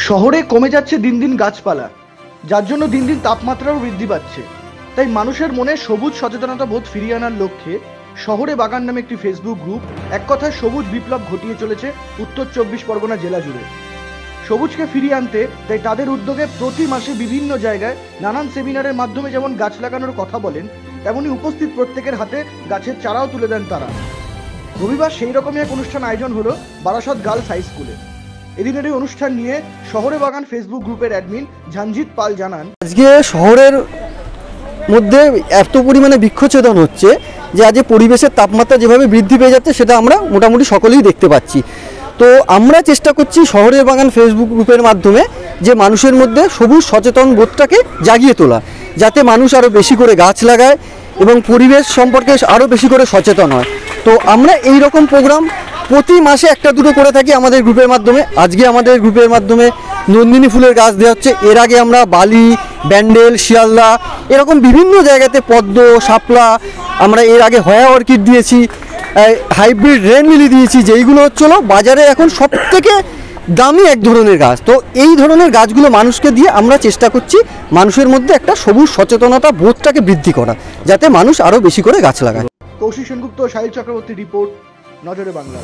শহরে কমে যাচ্ছে দিন দিন গাছপালা, যার জন্য দিন দিন তাপমাত্রাও বৃদ্ধি পাচ্ছে। তাই মানুষের মনে সবুজ সচেতনতা বোধ ফিরিয়ে আনার লক্ষ্যে শহরে বাগান নামে একটি ফেসবুক গ্রুপ এক কথায় সবুজ বিপ্লব ঘটিয়ে চলেছে উত্তর 24 পরগনা জেলা জুড়ে। সবুজকে ফিরিয়ে আনতে তাই তাদের উদ্যোগে প্রতি মাসে বিভিন্ন জায়গায় নানান সেমিনারের মাধ্যমে যেমন গাছ লাগানোর কথা বলেন, তেমনি উপস্থিত প্রত্যেকের হাতে গাছের চারাও তুলে দেন তারা। রবিবার সেই রকমই এক অনুষ্ঠান আয়োজন হলো বারাসত গার্লস হাই স্কুলে। এদিনের এই অনুষ্ঠান নিয়ে শহরে বাগান ফেসবুক গ্রুপের অ্যাডমিন ঝঞ্জিত পাল জানান, আজকে শহরের মধ্যে এত পরিমাণে বৃক্ষছেদন হচ্ছে যে আজ পরিবেশের তাপমাত্রা যেভাবে বৃদ্ধি পেয়ে যাচ্ছে সেটা আমরা মোটামুটি সকলেই দেখতে পাচ্ছি। তো আমরা চেষ্টা করছি শহরের বাগান ফেসবুক গ্রুপের মাধ্যমে যে মানুষের মধ্যে সবুজ সচেতন বোধটাকে জাগিয়ে তোলা, যাতে মানুষ আরও বেশি করে গাছ লাগায় এবং পরিবেশ সম্পর্কে আরও বেশি করে সচেতন হয়। তো আমরা এই রকম প্রোগ্রাম প্রতি মাসে একটা দুটো করে থাকি আমাদের গ্রুপের মাধ্যমে। আজকে আমাদের গ্রুপের মাধ্যমে নন্দিনী ফুলের গাছ দেওয়া হচ্ছে। এর আগে আমরা বালি, ব্যান্ডেল, শিয়ালদা এরকম বিভিন্ন জায়গাতে পদ্ম, শাপলা, আমরা এর আগে হয়া অর্কিড দিয়েছি, হাইব্রিড রেন লিলি দিয়েছি, যেইগুলো হচ্ছিলো বাজারে এখন সবথেকে দামি এক ধরনের গাছ। তো এই ধরনের গাছগুলো মানুষকে দিয়ে আমরা চেষ্টা করছি মানুষের মধ্যে একটা সবুজ সচেতনতা বোধটাকে বৃদ্ধি করা, যাতে মানুষ আরও বেশি করে গাছ লাগায়। কৌশিক সেনগুপ্ত, সাহিল চক্রবর্তী রিপোর্ট, নজরে বাংলা।